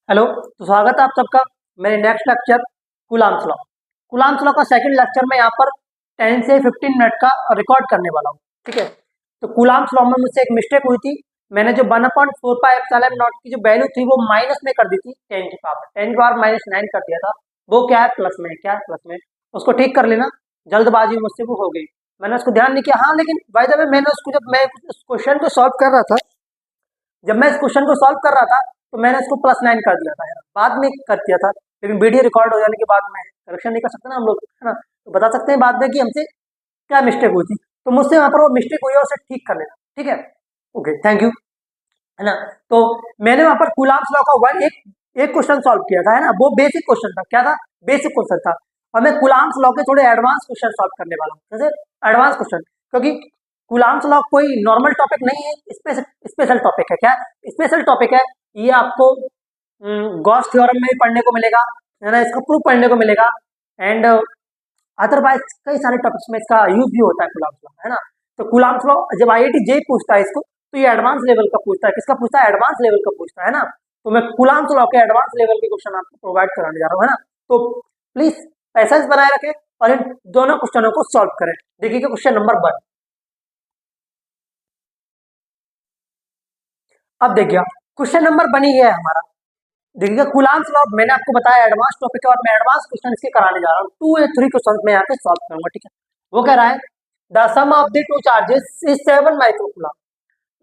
Hello, तो स्वागत है आप सबका मेरे next lecture coulombs law. Coulombs law का सेकंड लेक्चर में यहाँ पर 10 से 15 मिनट का रिकॉर्ड करने वाला हूँ। ठीक है, तो कूलाम्स लॉ में मुझसे एक मिस्टेक हुई थी। मैंने जो 1/4πε0 की जो वैल्यू थी वो माइनस में कर दी थी, 10 की पावर -9 कर दिया था। वो क्या है, प्लस में, क्या है प्लस में, उसको ठीक कर लेना। जल्दबाजी मुझसे वो हो गई, मैंने उसको ध्यान नहीं किया। हाँ, लेकिन बाय द वे मैंने उसको, जब मैं उस क्वेश्चन को सॉल्व कर रहा था, जब मैं इस क्वेश्चन को सॉल्व कर रहा था तो मैंने इसको +9 कर दिया था यार, बाद में कर दिया था। लेकिन वीडियो रिकॉर्ड हो जाने के बाद में करेक्शन नहीं कर सकते ना हम लोग, है ना। तो बता सकते हैं बाद में कि हमसे क्या मिस्टेक हुई थी। तो मुझसे वहां पर वो मिस्टेक हुई है, उसे ठीक कर लेना। ठीक है, ओके, थैंक यू, है ना। तो मैंने वहां पर कूलाम्स लॉ का एक क्वेश्चन सॉल्व किया था, है ना। वो बेसिक क्वेश्चन था। क्या था? बेसिक क्वेश्चन था। और मैं कूलाम्स लॉ के थोड़े एडवांस क्वेश्चन सॉल्व करने वाला हूँ, जैसे एडवांस क्वेश्चन, क्योंकि कूलाम्स लॉ कोई नॉर्मल टॉपिक नहीं है, स्पेशल टॉपिक है। क्या स्पेशल टॉपिक है? ये आपको गॉस थ्योरम में भी पढ़ने को मिलेगा, है ना, इसका प्रूफ पढ़ने को मिलेगा, एंड अदरवाइज कई सारे टॉपिक्स में इसका यूज भी होता है कूलाम्स लॉ, है ना। तो कूलाम्स लॉ जब IIT जेईई पूछता है इसको, तो ये एडवांस लेवल का पूछता है। किसका पूछता है? एडवांस लेवल का पूछता है ना। तो मैं कूलाम्स लॉ के एडवांस लेवल के क्वेश्चन आपको प्रोवाइड कराने जा रहा हूँ, है ना। तो प्लीज पैसेंस बनाए रखें और इन दोनों क्वेश्चनों को सॉल्व करें। देखिए क्वेश्चन नंबर 1। अब देखिए क्वेश्चन नंबर 1 ही है हमारा। देखिए कूलाम्स लॉ मैंने आपको बताया एडवांस टॉपिक है और मैं एडवांस क्वेश्चन इसके कराने जा रहा हूँ। 2 या 3 क्वेश्चन मैं यहाँ पे सॉल्व करूंगा। ठीक है, वो कह रहा है the sum of the two charges is 7 microcoulomb.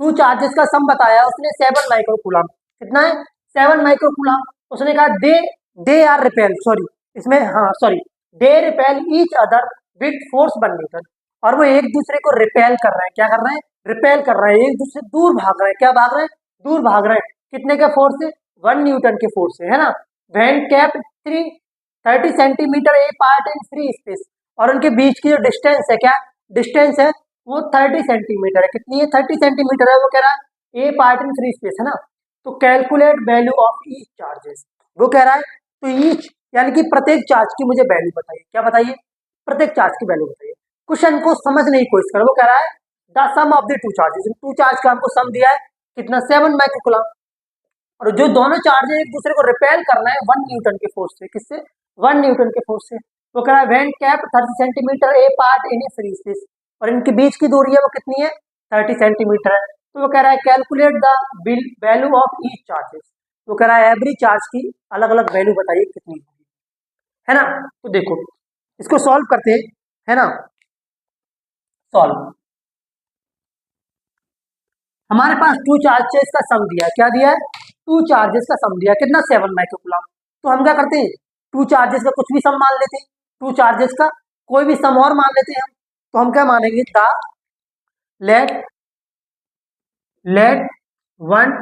Two charges का सम बताया उसने 7 माइक्रोकूलम। कितना है? 7 माइक्रोकूलम। उसने कहा दे दे आर रिपेल, सॉरी इसमें, हाँ sorry, they repel each other with force 1 Newton. और वो एक दूसरे को रिपेल कर रहे हैं। क्या कर रहे हैं? रिपेल कर रहे हैं, एक दूसरे से दूर भाग रहे हैं। क्या भाग रहे हैं? दूर भाग रहे हैं। कितने के फोर्स से? 1 न्यूटन के फोर्स से, है ना। When kept 30 centimetre apart in free space. और उनके बीच की जो डिस्टेंस है, क्या डिस्टेंस है, वो 30 सेंटीमीटर है। कितनी है? 30 सेंटीमीटर है। वो कह रहा है ए पार्ट इन फ्री स्पेस, है ना। तो calculate value of each charges. वो कह रहा है तो ईच यानी कि प्रत्येक चार्ज की मुझे वैल्यू बताइए। क्या बताइए? प्रत्येक चार्ज की वैल्यू बताइए। क्वेश्चन को समझने की कोशिश करो। वो कह रहा है the sum of the two charges. Two charge का हमको सम दिया है, कितना? 7 माइक्रोकूलम। और जो दोनों चार्ज एक दूसरे को रिपेल करना है 1 न्यूटन के फोर्स से। किससे? 1 न्यूटन के फोर्स से। वो कह रहा है when cap 30 centimetre apart in A free space. और इनके बीच की दूरी है वो कितनी है? 30 सेंटीमीटर है। तो वो कह रहा है calculate the value of each charges. वो कह रहा है एवरी चार्ज की अलग अलग वैल्यू बताइए कितनी होगी, है ना। तो देखो इसको सॉल्व करते हैं, है ना। सॉल्व, हमारे पास टू चार्जेस का सम दिया है। क्या दिया है? टू चार्जेस का सम दिया है। कितना? 7 माइक्रोकूलम। तो हम क्या करते हैं? टू चार्जेस का कुछ भी सम मान लेते हैं, टू चार्जेस का कोई भी सम और मान लेते हैं हम। तो हम क्या मानेंगे? The let let one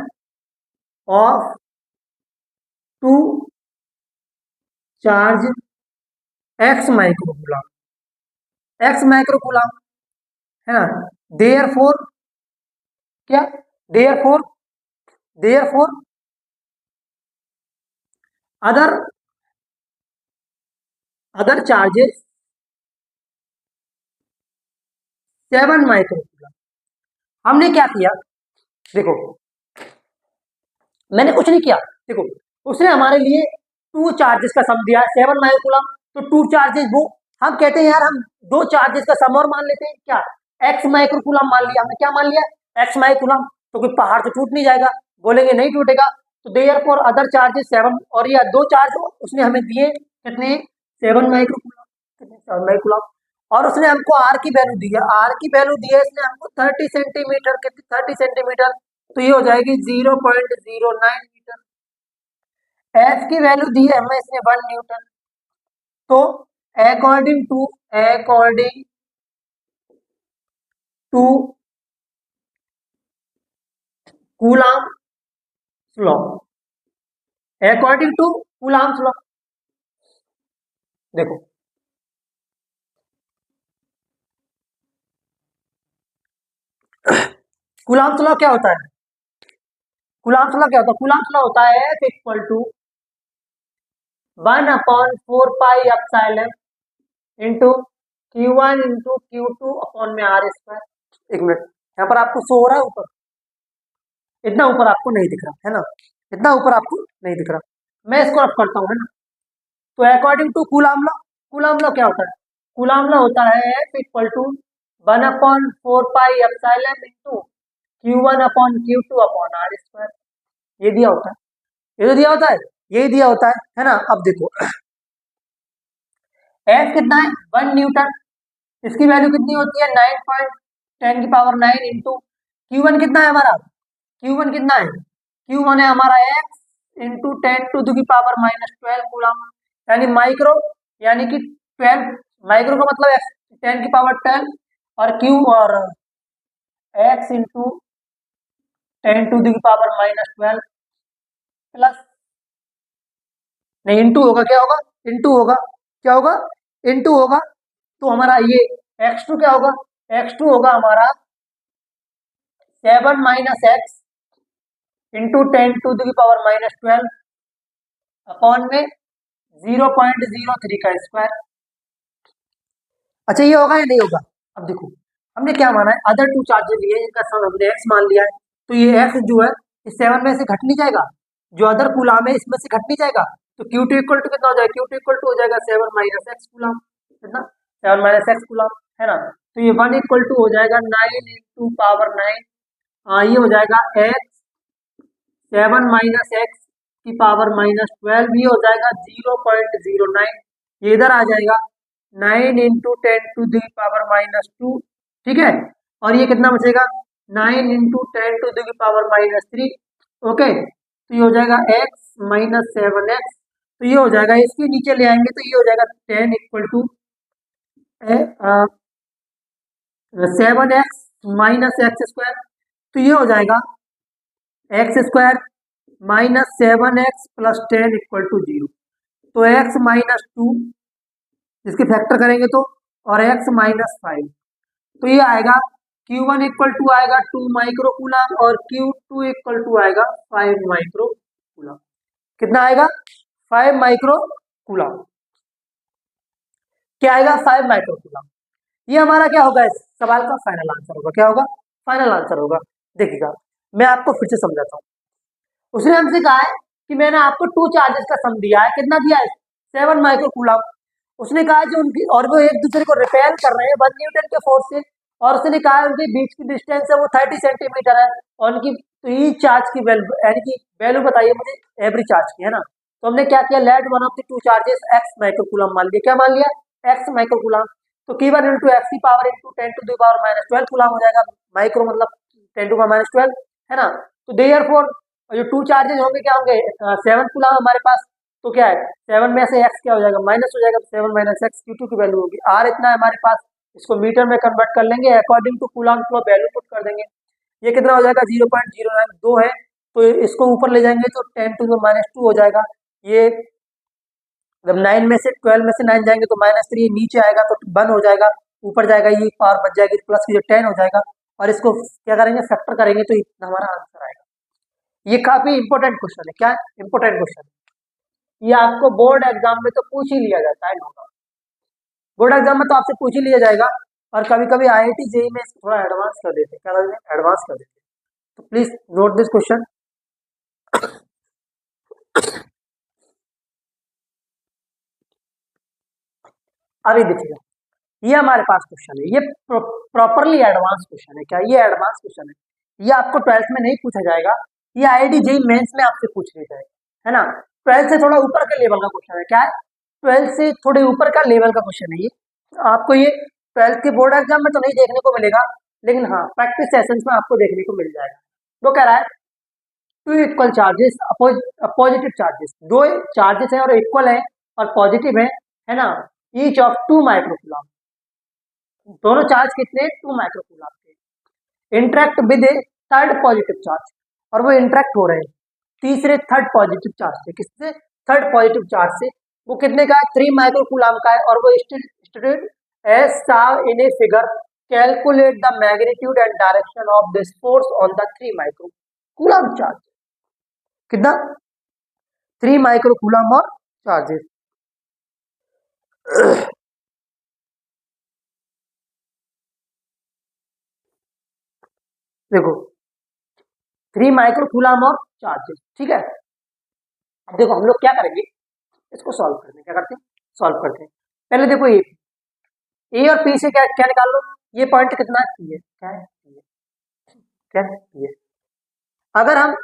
of two charge X microcoulomb, X microcoulomb, है ना। देयर फोर, क्या? Therefore, therefore other other charges 7 microcoulomb. हमने क्या किया? देखो मैंने कुछ नहीं किया। देखो उसने हमारे लिए टू चार्जेस का सम दिया है 7 माइक्रोकूलम। तो टू चार्जेस वो, हम कहते हैं यार हम दो चार्जेस का सम और मान लेते हैं। क्या? एक्स माइक्रोकूलम मान लिया हमने। क्या मान लिया? X microcoulomb. तो कोई पहाड़ तो टूट नहीं जाएगा? बोलेंगे नहीं टूटेगा। तो देयर फॉर अदर चार्जेस 7, और ये दो चार्ज उसने हमें दिए कितने? 7 माइक्रोकूलम। कितने? 7 माइक्रोकूलम। और उसने हमको आर की वैल्यू दी है, आर की वैल्यू दी है इसने हमको 30 सेंटीमीटर। कितनी? 30 सेंटीमीटर। तो ये हो जाएगी 0.09 मीटर। एफ की वैल्यू दी है हमें इसने 1 न्यूटन। तो according to Coulomb law, according to Coulomb law, देखो कूलाम लॉ क्या होता है? कूलाम लॉ क्या होता है? कूलाम लॉ होता है F equal to 1/4 pi into Q1 into Q2 upon में R स्क्वायर। एक मिनट, यहाँ पर आपको शो हो रहा है ऊपर? इतना ऊपर आपको नहीं दिख रहा, है ना। इतना ऊपर आपको नहीं दिख रहा। मैं इसको रफ करता हूँ, है ना। तो अकॉर्डिंग टू कूलाम लॉ क्या होता है? कूलाम लॉ होता है F equal to 1/4 pi epsilon into Q1/Q2/R²। ये दिया होता है, ये तो दिया होता है, यही दिया होता है ना। अब देखो F कितना है, 1 न्यूटन। इसकी वैल्यू कितनी होती है, 9.10⁻⁹ इंटू Q1 कितना है हमारा, Q1 कितना है, Q1 है हमारा x इंटू 10⁻⁻12 कूलम, यानी माइक्रो, यानी कि 12 माइक्रो का मतलब x 10⁻12 और Q और x इंटू 10⁻⁻12 प्लस, नहीं इंटू होगा, क्या होगा, इंटू होगा, क्या होगा, इंटू होगा। तो हमारा ये x2 क्या होगा, x2 होगा हमारा 7 माइनस एक्स इंटू 10⁻⁻12 अपॉन में 0.03 का स्क्वायर। अच्छा ये होगा या नहीं होगा? अब देखो हमने क्या माना है, अदर टू चार्जेस लिए इनका सम हमने x मान लिया है, तो ये x जो है इस 7 में से घट नहीं जाएगा, जो अदर कूलाम है इसमें से घट नहीं जाएगा, तो Q2 इक्वल टू कितना हो जाएगा, Q2 इक्वल टू हो जाएगा 7 माइनस एक्स कूलाम, कितना, 7 माइनस एक्स कूलाम, है ना। तो ये 1 इक्वल टू हो जाएगा 9 × 9, ये हो जाएगा x 7 माइनस एक्स की पावर -12, ये हो जाएगा 0.09, ये इधर आ जाएगा 9 इंटू 10⁻⁻², ठीक है। और ये कितना बचेगा, 9 इंटू 10⁻⁻3, ओके। तो ये हो जाएगा x माइनस 7x, तो ये हो जाएगा, इसके नीचे ले आएंगे तो ये हो जाएगा 10 equal to 7x minus x², तो ये हो जाएगा x² minus 7x plus 10 equal to 0। तो x माइनस 2 इसके फैक्टर करेंगे तो, और x माइनस 5, तो ये आएगा Q1 इक्वल टू आएगा 2 माइक्रो कूलम और Q2 इक्वल टू आएगा 5 माइक्रो कूलम। कितना आएगा, 5 माइक्रो कूलम, क्या आएगा, 5 माइक्रो कूलम। ये हमारा क्या होगा, इस सवाल का फाइनल आंसर होगा, क्या होगा, फाइनल आंसर होगा। देखिएगा मैं आपको फिर से समझाता हूँ। उसने हमसे कहा है कि मैंने आपको टू चार्जेस का सम दिया है, कितना दिया है, 7 माइक्रो कूलम। उसने कहा जो उनकी, और वो एक दूसरे को रिपेल कर रहे हैं 1 न्यूटन के फोर्स से, और उसने कहा है उनके बीच की डिस्टेंस है वो 30 सेंटीमीटर है, और उनकी तो ये चार्ज की वैल्यू, यानी कि वैल्यू बताइए मुझे एवरी चार्ज की, है ना। तो हमने क्या किया, late one of the two charges x micro coulomb मान लिया, क्या मान लिया, एक्स माइक्रो कूलम। तो Q1 इंटू एक्स की पावर इंटू 10⁻⁻12 कूलम हो जाएगा, माइक्रो मतलब 10⁻12, है ना। तो देयरफॉर जो टू चार्जेस होंगे क्या होंगे, 7 कूलम हमारे पास, तो क्या है 7 में से x क्या हो जाएगा, माइनस हो जाएगा, तो 7 माइनस एक्स Q2 की वैल्यू होगी, r इतना है हमारे पास, इसको मीटर में कन्वर्ट कर लेंगे, अकॉर्डिंग टू कूलम को वैल्यू पुट कर देंगे। ये कितना हो जाएगा, 0.092 है, तो इसको ऊपर ले जाएंगे तो 10⁻⁻2 हो जाएगा। ये जब 9 में से 12 में से 9 जाएंगे तो -3, नीचे आएगा तो 1 हो जाएगा, ऊपर जाएगा ये पावर बच जाएगी, प्लस की जो 10 हो जाएगा, और इसको क्या करेंगे, फैक्टर करेंगे तो इतना हमारा आंसर आएगा। ये काफी इंपॉर्टेंट क्वेश्चन है, क्या इंपॉर्टेंट क्वेश्चन है, ये आपको बोर्ड एग्जाम में तो पूछ ही लिया जाता है, होगा बोर्ड एग्जाम में तो आपसे पूछ ही लिया जाएगा, और कभी कभी IIT जेई में इसको थोड़ा एडवांस कर देते हैं, क्या करते हैं, एडवांस कर देते हैं। तो प्लीज नोट दिस क्वेश्चन। अभी देखिएगा, ये हमारे पास क्वेश्चन है, ये प्रॉपरली एडवांस क्वेश्चन है, क्या ये एडवांस क्वेश्चन है, ये आपको 12th में नहीं पूछा जाएगा, ये IIT जेई मेंस में आपसे पूछ लिया जाएगा, है ना। 12th से थोड़ा ऊपर के लेवल का क्वेश्चन है, क्या है, 12th से थोड़े ऊपर का लेवल का क्वेश्चन है ये। आपको ये 12th के बोर्ड एग्जाम में तो नहीं देखने को मिलेगा, लेकिन हाँ प्रैक्टिस सेशंस में आपको देखने को मिल जाएगा। तो कह रहा है two equal charges, positive charges, दो चार्जेस है और इक्वल है और पॉजिटिव है ना, ईच ऑफ 2 माइक्रोकूलम, दोनों चार्ज कितने, 2 माइक्रोकूलम के, interact with a third positive charge, और वो इंटरेक्ट हो रहे हैं तीसरे थर्ड पॉजिटिव चार्ज से, किससे, थर्ड पॉजिटिव चार्ज से, वो कितने का है, 3 माइक्रोकूलम का है, और वो student as saw in a figure calculate the magnitude and direction of this force on the 3 microcoulomb charge, कितना, 3 माइक्रोकूलम और चार्जेस। देखो 3 माइक्रोकूलम और चार्जेस, ठीक है। अब देखो हम लोग क्या करेंगे, इसको सॉल्व करते हैं। क्या करते हैं, सॉल्व करते हैं। पहले देखो ए और पी से क्या क्या निकाल लो, ये पॉइंट कितना है, पी है, क्या है, पी है, क्या है, पी है। अगर हम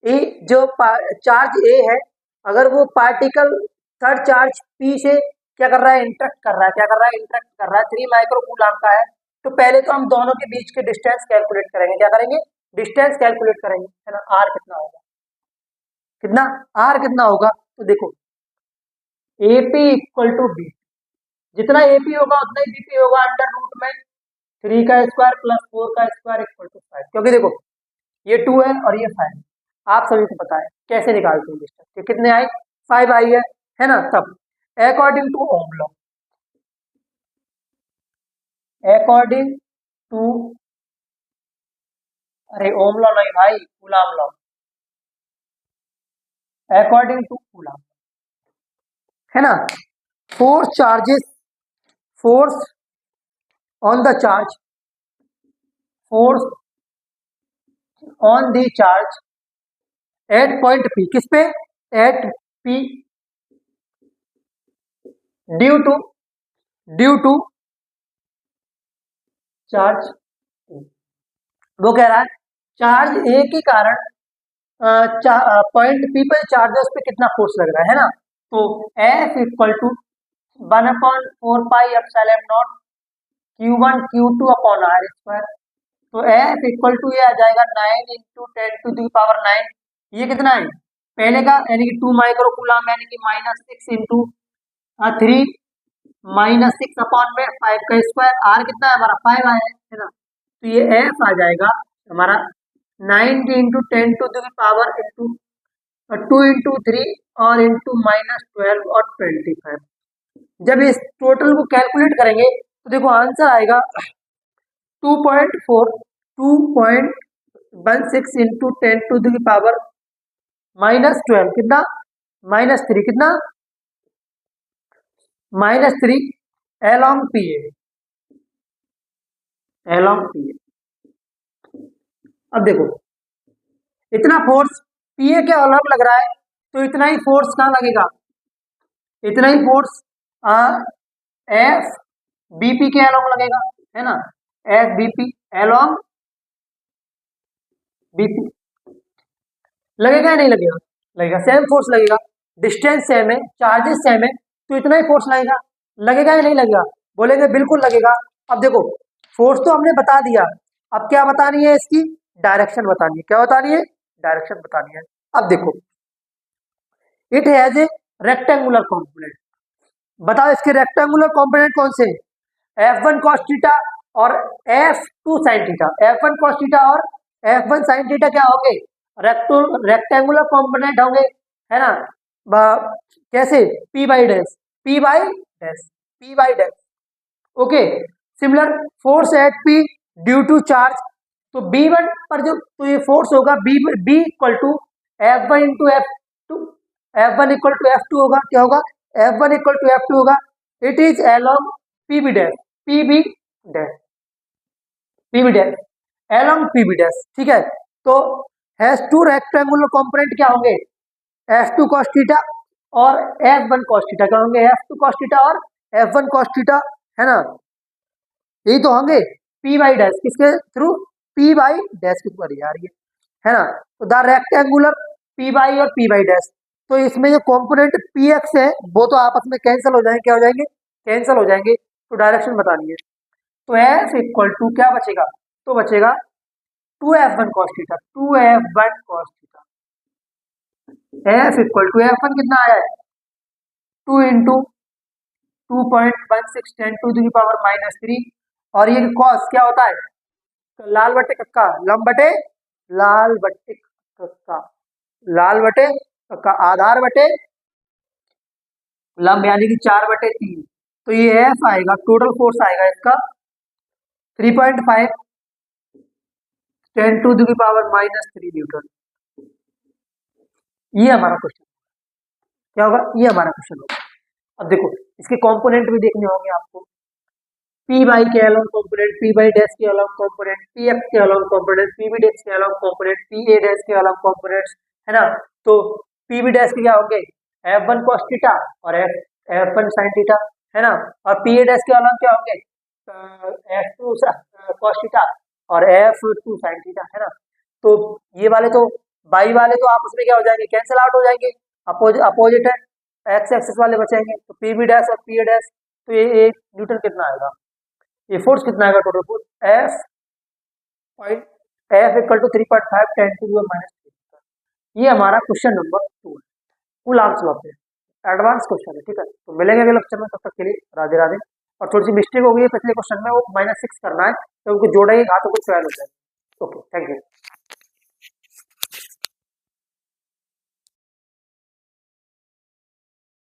ए जो चार्ज ए है, अगर वो पार्टिकल थर्ड चार्ज पी से क्या कर रहा है, इंटरेक्ट कर रहा है, क्या कर रहा है, इंटरेक्ट कर रहा है, 3 माइक्रो कूलम का है, तो पहले तो हम दोनों के बीच के डिस्टेंस कैलकुलेट करेंगे। क्या करेंगे, डिस्टेंस कैलकुलेट करेंगे, है ना। आर कितना होगा, कितना, आर कितना होगा, तो देखो एपी इक्वल टू बी, जितना एपी होगा उतना ही बीपी होगा, अंडर रूट में 3 का स्क्वायर प्लस 4 का स्क्वायर इक्वल टू 5, क्योंकि देखो ये 2 है और ये 5, आप सभी को पता है कैसे निकालते हैं डिस्टेंस, ये कितने आई, 5 आई है ना। तब according to Ohm law, according to, अरे ओम लॉ नहीं भाई, Coulomb law, according to Coulomb, है ना। Force charges, force on the charge, force on the charge at point P, किस पे, at P, due to charge, वो कह रहा है चार्ज ए के कारण पॉइंट पी पर चार्जेस पे कितना फोर्स लग रहा है ना। तो F equal to 1/4 pi epsilon not Q1 Q2 upon R square. तो एफ इक्वल टू ये आ जाएगा 9 इंटू 10⁹, ये कितना है, पहले का यानी कि 2 माइक्रो कूलम, यानी कि -6 इंटू 3 -6 अपॉन में 5 का स्क्वायर, आर कितना है हमारा 5 आया है ना। तो ये एफ आ जाएगा हमारा 90 इंटू 10⁻² इंटू 2 इंटू 3 और इंटू -12 और 25। जब इस टोटल को कैलकुलेट करेंगे तो देखो आंसर आएगा 2.16 इंटू 10⁻12 कितना, -3 कितना, -3 along P A, along P A. अब देखो इतना फोर्स पी ए के अलग लग रहा है, तो इतना ही फोर्स कहाँ लगेगा, इतना ही फोर्स एफ बीपी के अलॉन्ग लगेगा, है ना। एफ बीपी अलॉन्ग बीपी लगेगा या नहीं लगेगा, लगेगा, सेम फोर्स लगेगा, डिस्टेंस सेम है, चार्जेस सेम है, तो इतना ही फोर्स लगेगा, लगेगा या नहीं लगेगा, बोलेंगे बिल्कुल लगेगा। अब देखो फोर्स तो हमने बता दिया, अब क्या बतानी है, इसकी डायरेक्शन बतानी है, क्या बतानी है, डायरेक्शन बतानी है। अब देखो it has a rectangular component, बताओ इसके रेक्टेंगुलर कॉम्पोनेंट कौन से, F1 cos थीटा और F2 sin theta, F1 cos theta और F1 sin थीटा क्या होंगे, रेक्टेंगुलर कॉम्पोनेंट होंगे, है ना। कैसे, P by dash, P by dash, P by dash, okay. Similar force at P due to charge, तो B1 पर जो, तो ये फोर्स होगा B equal to F1 into F2, F1 equal to F2 होगा, क्या होगा, F1 इक्वल टू F2 होगा, it is along PB dash, PB dash, PB dash along PB dash, ठीक है। तो हैज टू रेक्टेंगुलर कंपोनेंट क्या होंगे, F2 cos थीटा और F1 cos थीटा, क्या होंगे, F2 cos थीटा और F1 cos थीटा, है ना। यही तो होंगे P बाई डैश, किसके थ्रू, P बाई डैश के थ्रू आ रही है ना। तो द रेक्टेंगुलर P बाई और P बाई डैश, तो इसमें जो कंपोनेंट PX है वो तो आपस में कैंसिल हो जाएंगे, क्या हो जाएंगे, कैंसिल हो जाएंगे, तो डायरेक्शन बतानी है। तो F इक्वल टू क्या बचेगा, तो बचेगा 2F1 cos theta, 2F1 cos theta, F equal to F1 कितना आया है, 2 इंटू 2.16 10⁻³ और ये cos क्या होता है, तो लाल बटे कक्का, लंब बटे लाल बटे कक्का, लाल बटे कक्का, आधार बटे लंब, यानी कि 4/3, तो ये एफ आएगा, टोटल फोर्स आएगा इसका 3.5 10⁻³ न्यूटन। ये हमारा क्वेश्चन क्या होगा, ये हमारा क्वेश्चन होगा। अब देखो इसके कंपोनेंट भी देखने होंगे आपको, P बाई के along component, P by dash के अलॉन्ग कंपोनेंट, PX के अलॉन्ग कंपोनेंट, PB डैश के अलॉन्ग कंपोनेंट, PA डैश के अलॉन्ग कंपोनेंट्स, है ना। तो पी बी डैश के क्या होंगे, F1 cos थीटा और F1 sin थीटा, है ना। और पी ए डैश के अलग क्या होंगे, F2 cos थीटा और F2 sin थीटा, है ना। तो ये वाले तो बाई वाले तो आपस में क्या हो जाएंगे, कैंसिल आउट हो जाएंगे, अपोजिट है, एक्स एक्सिस वाले बचेंगे। तो पी बी डैश और पी ए डैश, तो ये न्यूटन कितना आएगा, ये फोर्स कितना आएगा, total force F equal to 3.5 10⁻⁻�3। ये हमारा क्वेश्चन नंबर 2 है, कुल आंसर लॉ पे एडवांस क्वेश्चन है, ठीक है। तो मिलेंगे अगले लेक्चर में, तब तक के लिए राधे राधे। और थोड़ी सी मिस्टेक हो गई है पिछले क्वेश्चन में, वो -6 करना है, तो उनको जोड़ेंगे हाथों को 12 हो जाए। Okay, thank you.